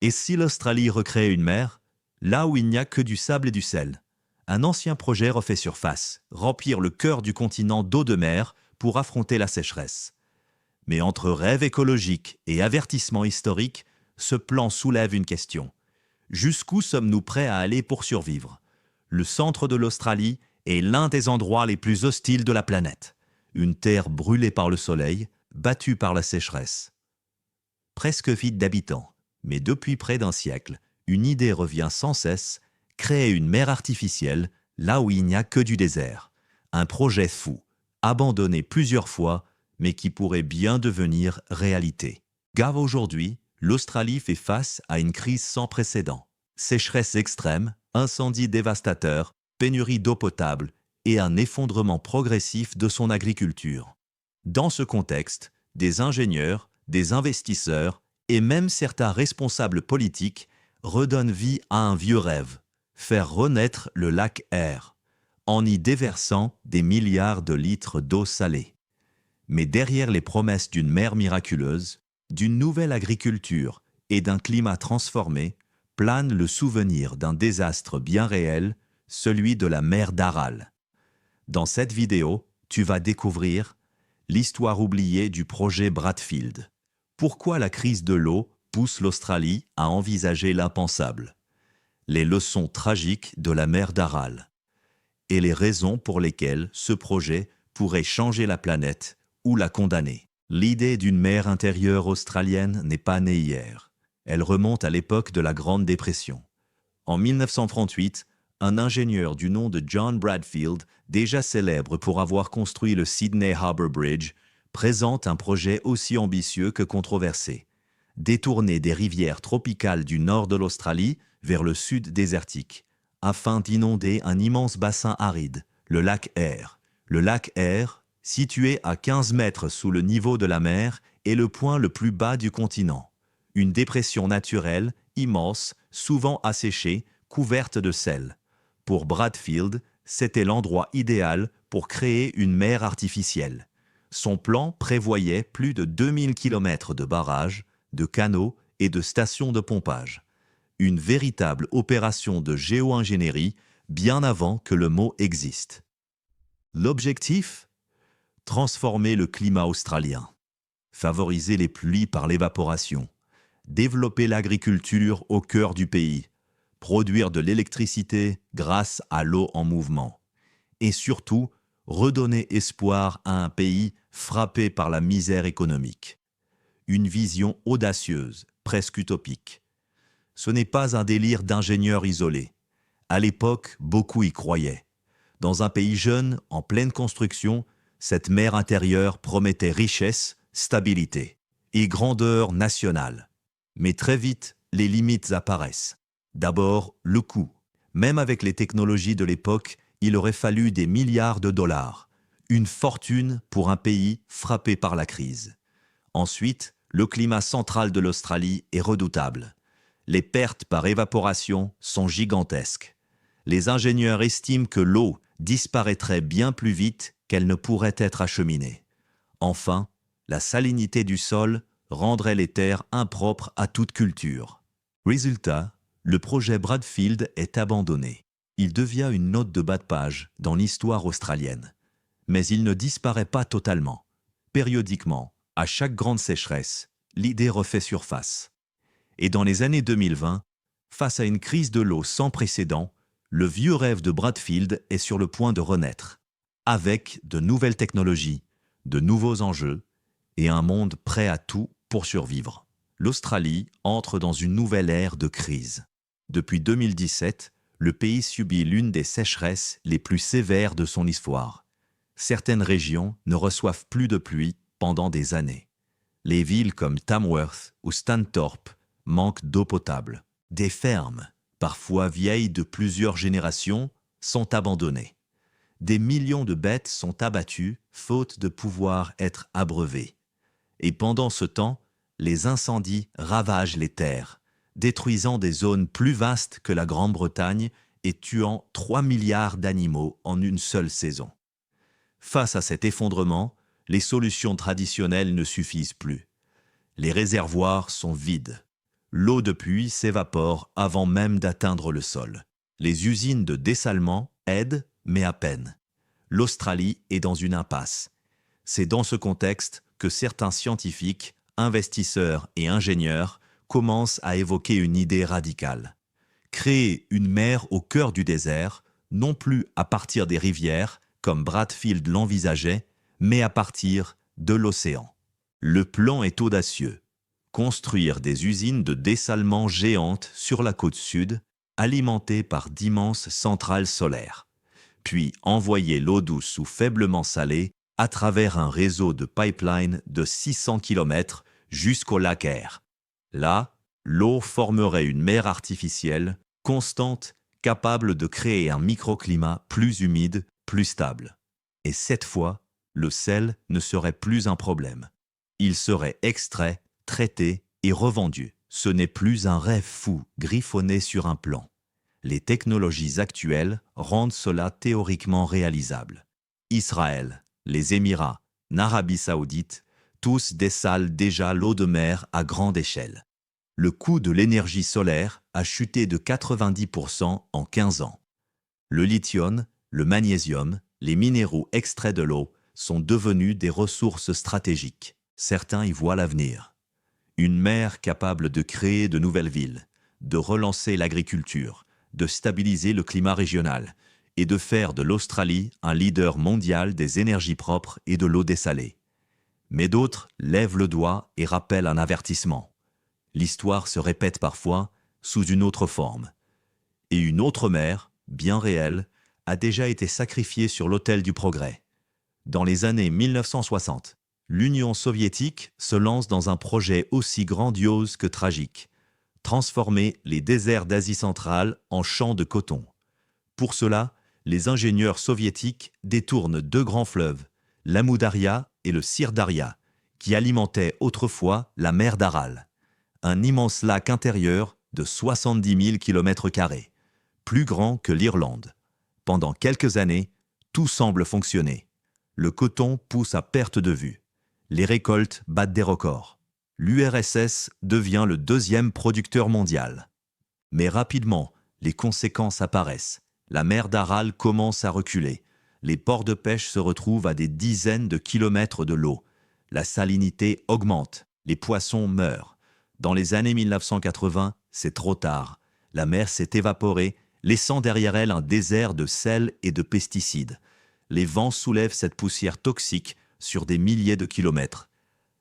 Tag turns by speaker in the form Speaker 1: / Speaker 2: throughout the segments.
Speaker 1: Et si l'Australie recréait une mer, là où il n'y a que du sable et du sel? Un ancien projet refait surface, remplir le cœur du continent d'eau de mer pour affronter la sécheresse. Mais entre rêve écologique et avertissement historique, ce plan soulève une question. Jusqu'où sommes-nous prêts à aller pour survivre? Le centre de l'Australie est l'un des endroits les plus hostiles de la planète. Une terre brûlée par le soleil, battue par la sécheresse. Presque vide d'habitants, mais depuis près d'un siècle, une idée revient sans cesse, créer une mer artificielle là où il n'y a que du désert. Un projet fou, abandonné plusieurs fois, mais qui pourrait bien devenir réalité. Car aujourd'hui, l'Australie fait face à une crise sans précédent. Sécheresse extrême, incendies dévastateurs, pénurie d'eau potable et un effondrement progressif de son agriculture. Dans ce contexte, des ingénieurs, des investisseurs et même certains responsables politiques redonnent vie à un vieux rêve, faire renaître le lac Eyre, en y déversant des milliards de litres d'eau salée. Mais derrière les promesses d'une mer miraculeuse, d'une nouvelle agriculture et d'un climat transformé, plane le souvenir d'un désastre bien réel, celui de la mer d'Aral. Dans cette vidéo, tu vas découvrir l'histoire oubliée du projet Bradfield. Pourquoi la crise de l'eau pousse l'Australie à envisager l'impensable? Les leçons tragiques de la mer d'Aral. Et les raisons pour lesquelles ce projet pourrait changer la planète ou la condamner. L'idée d'une mer intérieure australienne n'est pas née hier. Elle remonte à l'époque de la Grande Dépression. En 1938, un ingénieur du nom de John Bradfield, déjà célèbre pour avoir construit le Sydney Harbour Bridge, présente un projet aussi ambitieux que controversé. Détourner des rivières tropicales du nord de l'Australie vers le sud désertique, afin d'inonder un immense bassin aride, le lac Eyre. Le lac Eyre, situé à 15 mètres sous le niveau de la mer, est le point le plus bas du continent. Une dépression naturelle, immense, souvent asséchée, couverte de sel. Pour Bradfield, c'était l'endroit idéal pour créer une mer artificielle. Son plan prévoyait plus de 2000 km de barrages, de canaux et de stations de pompage. Une véritable opération de géo-ingénierie bien avant que le mot existe. L'objectif? Transformer le climat australien. Favoriser les pluies par l'évaporation. Développer l'agriculture au cœur du pays. Produire de l'électricité grâce à l'eau en mouvement. Et surtout, redonner espoir à un pays frappé par la misère économique. Une vision audacieuse, presque utopique. Ce n'est pas un délire d'ingénieurs isolés. À l'époque, beaucoup y croyaient. Dans un pays jeune, en pleine construction, cette mer intérieure promettait richesse, stabilité et grandeur nationale. Mais très vite, les limites apparaissent. D'abord, le coût. Même avec les technologies de l'époque, il aurait fallu des milliards de dollars. Une fortune pour un pays frappé par la crise. Ensuite, le climat central de l'Australie est redoutable. Les pertes par évaporation sont gigantesques. Les ingénieurs estiment que l'eau disparaîtrait bien plus vite qu'elle ne pourrait être acheminée. Enfin, la salinité du sol rendrait les terres impropres à toute culture. Résultat, le projet Bradfield est abandonné. Il devient une note de bas de page dans l'histoire australienne. Mais il ne disparaît pas totalement. Périodiquement, à chaque grande sécheresse, l'idée refait surface. Et dans les années 2020, face à une crise de l'eau sans précédent, le vieux rêve de Bradfield est sur le point de renaître, avec de nouvelles technologies, de nouveaux enjeux et un monde prêt à tout pour survivre. L'Australie entre dans une nouvelle ère de crise. Depuis 2017, le pays subit l'une des sécheresses les plus sévères de son histoire. Certaines régions ne reçoivent plus de pluie pendant des années. Les villes comme Tamworth ou Stanthorpe manquent d'eau potable. Des fermes, parfois vieilles de plusieurs générations, sont abandonnées. Des millions de bêtes sont abattues faute de pouvoir être abreuvées. Et pendant ce temps, les incendies ravagent les terres, détruisant des zones plus vastes que la Grande-Bretagne et tuant 3 milliards d'animaux en une seule saison. Face à cet effondrement, les solutions traditionnelles ne suffisent plus. Les réservoirs sont vides. L'eau de pluie s'évapore avant même d'atteindre le sol. Les usines de dessalement aident, mais à peine. L'Australie est dans une impasse. C'est dans ce contexte que certains scientifiques, investisseurs et ingénieurs commencent à évoquer une idée radicale. Créer une mer au cœur du désert, non plus à partir des rivières, comme Bradfield l'envisageait, mais à partir de l'océan. Le plan est audacieux. Construire des usines de dessalement géantes sur la côte sud, alimentées par d'immenses centrales solaires. Puis envoyer l'eau douce ou faiblement salée à travers un réseau de pipelines de 600 km jusqu'au lac Eyre. Là, l'eau formerait une mer artificielle, constante, capable de créer un microclimat plus humide, plus stable. Et cette fois, le sel ne serait plus un problème. Il serait extrait, traité et revendu. Ce n'est plus un rêve fou griffonné sur un plan. Les technologies actuelles rendent cela théoriquement réalisable. Israël, les Émirats, l'Arabie saoudite, tous dessalent déjà l'eau de mer à grande échelle. Le coût de l'énergie solaire a chuté de 90% en 15 ans. Le lithium, le magnésium, les minéraux extraits de l'eau sont devenus des ressources stratégiques. Certains y voient l'avenir. Une mer capable de créer de nouvelles villes, de relancer l'agriculture, de stabiliser le climat régional et de faire de l'Australie un leader mondial des énergies propres et de l'eau dessalée. Mais d'autres lèvent le doigt et rappellent un avertissement. L'histoire se répète parfois sous une autre forme. Et une autre mer, bien réelle, a déjà été sacrifiée sur l'autel du progrès. Dans les années 1960, l'Union soviétique se lance dans un projet aussi grandiose que tragique: transformer les déserts d'Asie centrale en champs de coton. Pour cela, les ingénieurs soviétiques détournent deux grands fleuves, l'Amou Daria et le Syr Daria, qui alimentaient autrefois la mer d'Aral, un immense lac intérieur de 70 000 km², plus grand que l'Irlande. Pendant quelques années, tout semble fonctionner. Le coton pousse à perte de vue. Les récoltes battent des records. L'URSS devient le deuxième producteur mondial. Mais rapidement, les conséquences apparaissent. La mer d'Aral commence à reculer. Les ports de pêche se retrouvent à des dizaines de kilomètres de l'eau. La salinité augmente. Les poissons meurent. Dans les années 1980, c'est trop tard. La mer s'est évaporée, laissant derrière elle un désert de sel et de pesticides. Les vents soulèvent cette poussière toxique sur des milliers de kilomètres.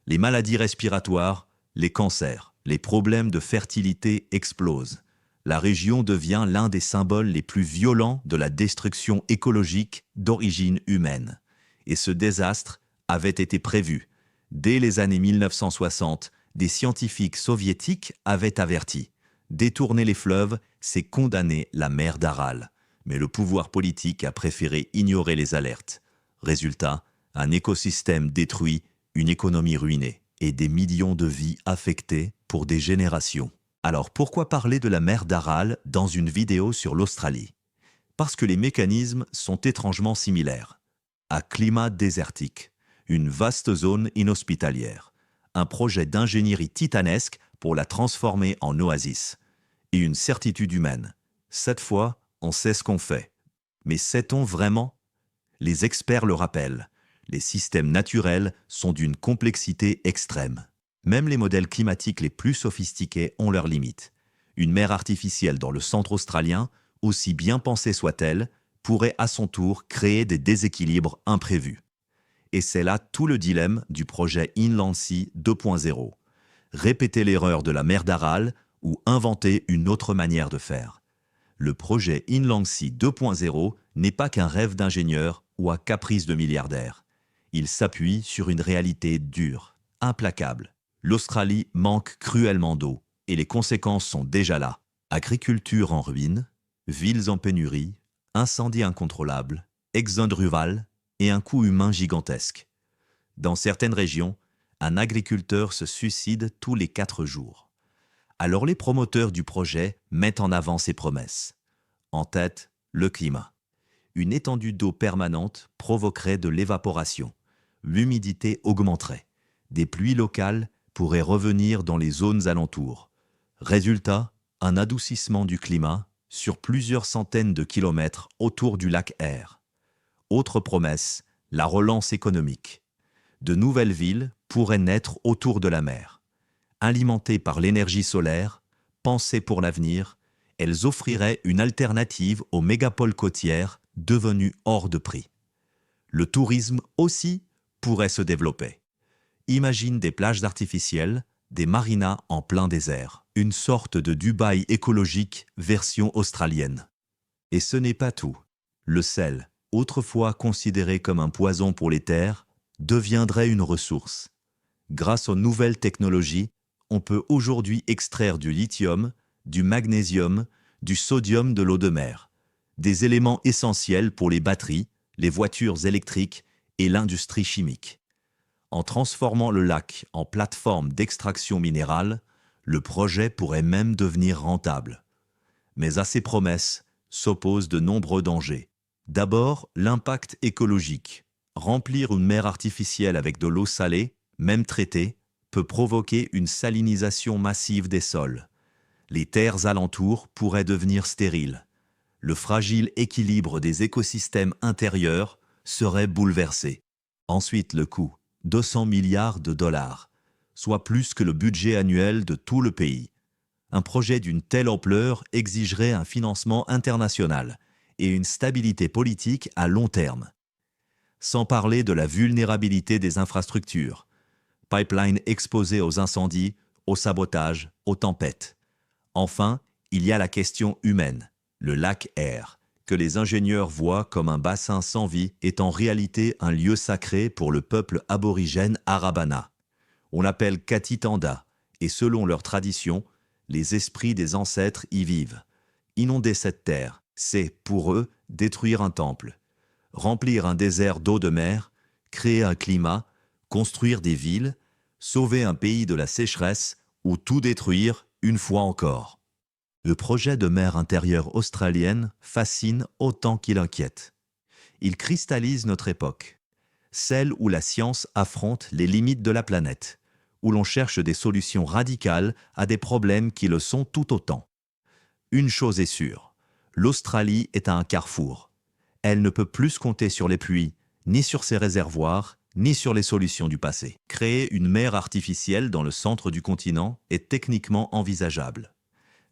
Speaker 1: Les maladies respiratoires, les cancers, les problèmes de fertilité explosent. La région devient l'un des symboles les plus violents de la destruction écologique d'origine humaine. Et ce désastre avait été prévu. Dès les années 1960, des scientifiques soviétiques avaient averti. Détourner les fleuves, c'est condamner la mer d'Aral. Mais le pouvoir politique a préféré ignorer les alertes. Résultat, un écosystème détruit, une économie ruinée et des millions de vies affectées pour des générations. Alors pourquoi parler de la mer d'Aral dans une vidéo sur l'Australie? Parce que les mécanismes sont étrangement similaires. À climat désertique, une vaste zone inhospitalière, un projet d'ingénierie titanesque pour la transformer en oasis, et une certitude humaine. Cette fois, on sait ce qu'on fait. Mais sait-on vraiment? Les experts le rappellent. Les systèmes naturels sont d'une complexité extrême. Même les modèles climatiques les plus sophistiqués ont leurs limites. Une mer artificielle dans le centre australien, aussi bien pensée soit-elle, pourrait à son tour créer des déséquilibres imprévus. Et c'est là tout le dilemme du projet Inland Sea 2.0. Répéter l'erreur de la mer d'Aral ou inventer une autre manière de faire. Le projet Inland Sea 2.0 n'est pas qu'un rêve d'ingénieur ou un caprice de milliardaire. Il s'appuie sur une réalité dure, implacable. L'Australie manque cruellement d'eau et les conséquences sont déjà là. Agriculture en ruine, villes en pénurie, incendies incontrôlables, exode rural et un coût humain gigantesque. Dans certaines régions, un agriculteur se suicide tous les 4 jours. Alors les promoteurs du projet mettent en avant ces promesses. En tête, le climat. Une étendue d'eau permanente provoquerait de l'évaporation. L'humidité augmenterait. Des pluies locales pourraient revenir dans les zones alentours. Résultat, un adoucissement du climat sur plusieurs centaines de kilomètres autour du lac Eyre. Autre promesse, la relance économique. De nouvelles villes pourraient naître autour de la mer. Alimentées par l'énergie solaire, pensées pour l'avenir, elles offriraient une alternative aux mégapoles côtières devenues hors de prix. Le tourisme aussi pourrait se développer. Imagine des plages artificielles, des marinas en plein désert, une sorte de Dubaï écologique version australienne. Et ce n'est pas tout. Le sel, autrefois considéré comme un poison pour les terres, deviendrait une ressource. Grâce aux nouvelles technologies, on peut aujourd'hui extraire du lithium, du magnésium, du sodium de l'eau de mer, des éléments essentiels pour les batteries, les voitures électriques et l'industrie chimique. En transformant le lac en plateforme d'extraction minérale, le projet pourrait même devenir rentable. Mais à ces promesses s'opposent de nombreux dangers. D'abord, l'impact écologique. Remplir une mer artificielle avec de l'eau salée, même traitée, peut provoquer une salinisation massive des sols. Les terres alentours pourraient devenir stériles. Le fragile équilibre des écosystèmes intérieurs serait bouleversé. Ensuite, le coût, 200 milliards de dollars, soit plus que le budget annuel de tout le pays. Un projet d'une telle ampleur exigerait un financement international et une stabilité politique à long terme. Sans parler de la vulnérabilité des infrastructures. Pipelines exposés aux incendies, au sabotage, aux tempêtes. Enfin, il y a la question humaine, le lac Eyre, que les ingénieurs voient comme un bassin sans vie, est en réalité un lieu sacré pour le peuple aborigène Arabana. On l'appelle Katitanda, et selon leur tradition, les esprits des ancêtres y vivent. Inonder cette terre, c'est, pour eux, détruire un temple. Remplir un désert d'eau de mer, créer un climat, construire des villes, sauver un pays de la sécheresse ou tout détruire une fois encore. Le projet de mer intérieure australienne fascine autant qu'il inquiète. Il cristallise notre époque, celle où la science affronte les limites de la planète, où l'on cherche des solutions radicales à des problèmes qui le sont tout autant. Une chose est sûre, l'Australie est à un carrefour. Elle ne peut plus compter sur les pluies, ni sur ses réservoirs, ni sur les solutions du passé. Créer une mer artificielle dans le centre du continent est techniquement envisageable.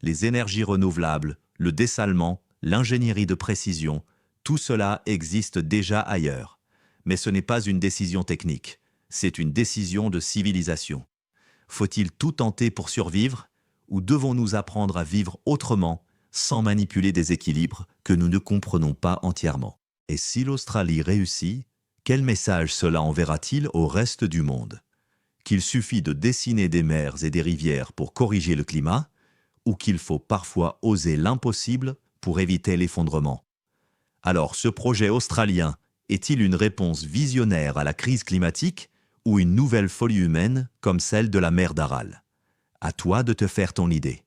Speaker 1: Les énergies renouvelables, le dessalement, l'ingénierie de précision, tout cela existe déjà ailleurs. Mais ce n'est pas une décision technique, c'est une décision de civilisation. Faut-il tout tenter pour survivre, ou devons-nous apprendre à vivre autrement, sans manipuler des équilibres que nous ne comprenons pas entièrement? Et si l'Australie réussit, quel message cela enverra-t-il au reste du monde? Qu'il suffit de dessiner des mers et des rivières pour corriger le climat, ou qu'il faut parfois oser l'impossible pour éviter l'effondrement? Alors, ce projet australien est-il une réponse visionnaire à la crise climatique ou une nouvelle folie humaine comme celle de la mer d'Aral? À toi de te faire ton idée.